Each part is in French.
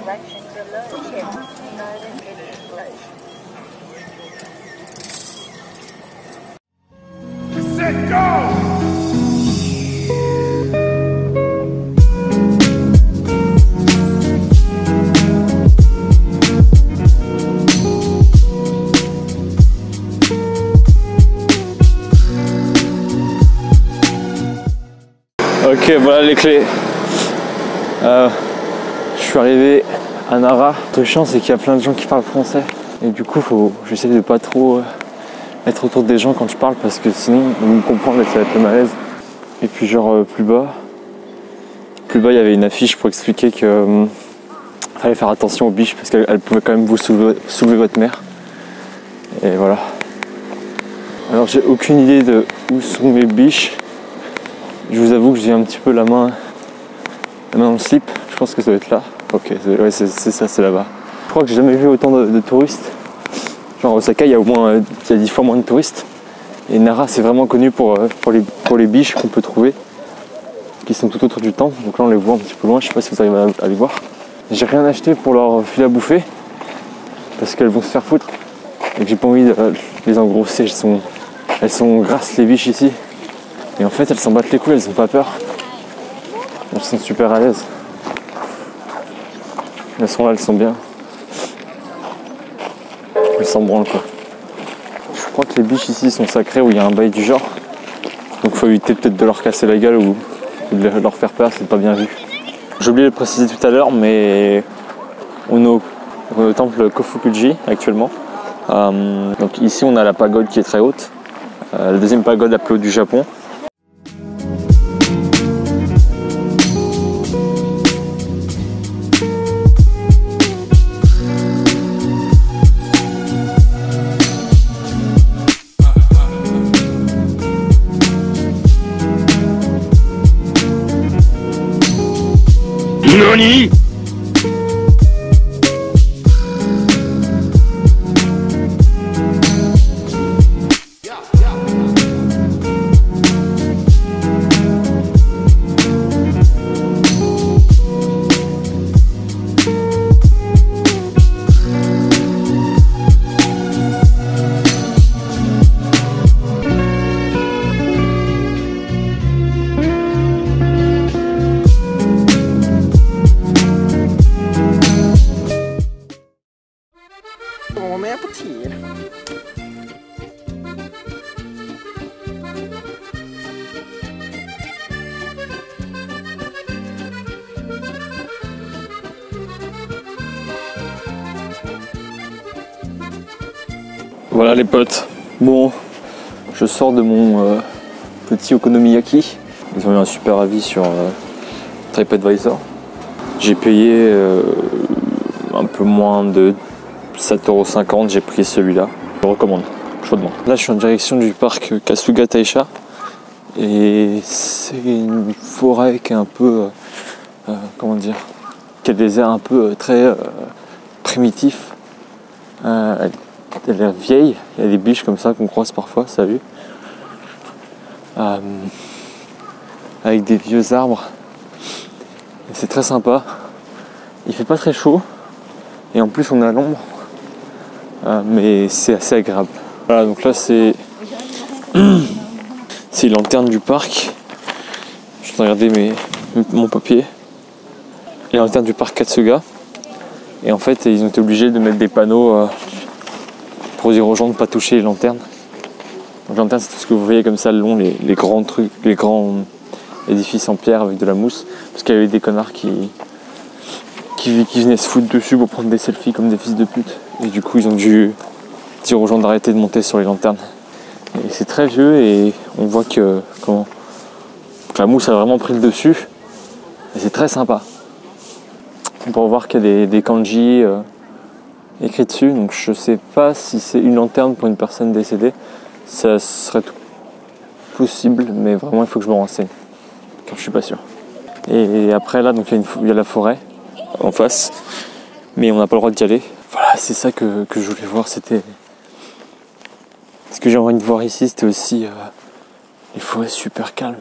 direction below him, guided in English. Set, go! Ok, voilà les clés. Je suis arrivé à Nara. Le chiant, c'est qu'il y a plein de gens qui parlent français. Et du coup, j'essaie de pas trop être autour des gens quand je parle parce que sinon, ils me comprennent et ça va être le malaise. Et puis genre plus bas, il y avait une affiche pour expliquer que fallait faire attention aux biches parce qu'elles pouvaient quand même vous soulever votre mère. Et voilà. Alors j'ai aucune idée de où sont mes biches. Je vous avoue que j'ai un petit peu la main dans le slip. Je pense que ça doit être là. Ok, ouais, c'est ça, c'est là-bas. Je crois que j'ai jamais vu autant de touristes. Genre Osaka, il y a 10 fois moins de touristes. Et Nara, c'est vraiment connu pour les biches qu'on peut trouver, qui sont tout autour du temple. Donc là, on les voit un petit peu loin. Je sais pas si vous arrivez à les voir. J'ai rien acheté pour leur filer à bouffer parce qu'elles vont se faire foutre et que j'ai pas envie de les engrosser. Elles sont grasses les biches ici. Et en fait, elles s'en battent les couilles, elles ont pas peur. Elles sont super à l'aise. Elles sont là, elles sont bien. Elles s'en branlent quoi. Je crois que les biches ici sont sacrées ou il y a un bail du genre. Donc il faut éviter peut-être de leur casser la gueule ou de leur faire peur, c'est pas bien vu. J'ai oublié de le préciser tout à l'heure, mais on est au temple Kofukuji actuellement. Donc ici on a la pagode qui est très haute. La deuxième pagode la plus haute du Japon. NANI?! Voilà les potes. Bon, je sors de mon petit okonomiyaki. Ils ont eu un super avis sur TripAdvisor. J'ai payé un peu moins de 7,50 €. J'ai pris celui-là. Je le recommande chaudement. Là, je suis en direction du parc Kasuga Taisha. Et c'est une forêt qui est un peu, comment dire, qui a des airs un peu très primitifs. Elle a l'air vieille, il y a des biches comme ça qu'on croise parfois, ça a vu. Avec des vieux arbres. Et c'est très sympa. Il fait pas très chaud. Et en plus on est à l'ombre. Mais c'est assez agréable. Voilà, donc là c'est les lanternes du parc. Je vais regarder mon papier. Les lanternes du parc Kasuga. Et en fait ils ont été obligés de mettre des panneaux pour dire aux gens de ne pas toucher les lanternes. Les lanternes, c'est tout ce que vous voyez comme ça le long, les grands trucs, les grands édifices en pierre avec de la mousse. Parce qu'il y avait des connards qui venaient se foutre dessus pour prendre des selfies comme des fils de pute. Et du coup, ils ont dû dire aux gens d'arrêter de monter sur les lanternes. Et c'est très vieux et on voit que la mousse a vraiment pris le dessus. Et c'est très sympa. On peut voir qu'il y a des kanji écrit dessus, donc je sais pas si c'est une lanterne pour une personne décédée. Ça serait tout possible, mais vraiment il faut que je me renseigne car je suis pas sûr. Et après là, donc il y a la forêt en face, mais on n'a pas le droit d'y aller. Voilà, c'est ça que je voulais voir. C'était ce que j'ai envie de voir ici, c'était aussi les forêts super calmes.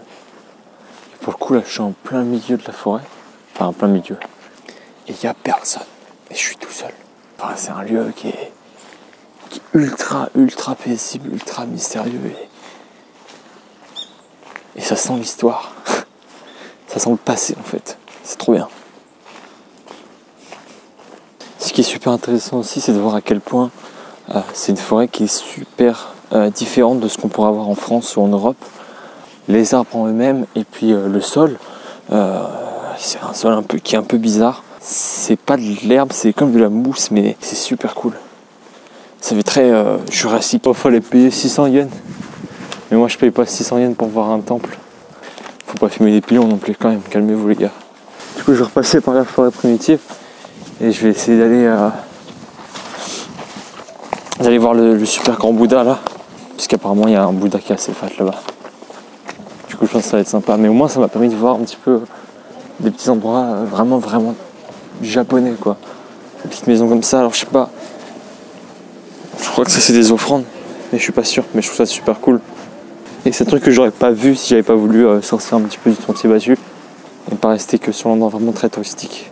Et pour le coup là, je suis en plein milieu de la forêt, enfin en plein milieu, et il y a personne. et je suis tout seul. Enfin, c'est un lieu qui est ultra paisible, ultra mystérieux et ça sent l'histoire. Ça sent le passé en fait. C'est trop bien. Ce qui est super intéressant aussi, c'est de voir à quel point c'est une forêt qui est super différente de ce qu'on pourrait avoir en France ou en Europe. Les arbres en eux-mêmes et puis le sol, c'est un sol qui est un peu bizarre. C'est pas de l'herbe, c'est comme de la mousse, mais c'est super cool. Ça fait très jurassique. Il fallait payer 600 yens. Mais moi je paye pas 600 yens pour voir un temple. Faut pas fumer des pilons non plus quand même, calmez-vous les gars. Du coup je vais repasser par la forêt primitive et je vais essayer d'aller voir le super grand Bouddha là. Parce qu'apparemment il y a un Bouddha qui est assez fat là-bas. Du coup je pense que ça va être sympa. Mais au moins ça m'a permis de voir un petit peu des petits endroits vraiment japonais quoi. Des petites maisons comme ça, alors je sais pas. Je crois que ça c'est des offrandes, mais je suis pas sûr, mais je trouve ça super cool. Et c'est un truc que j'aurais pas vu si j'avais pas voulu sortir un petit peu du sentier battu et pas rester que sur l'endroit vraiment très touristique.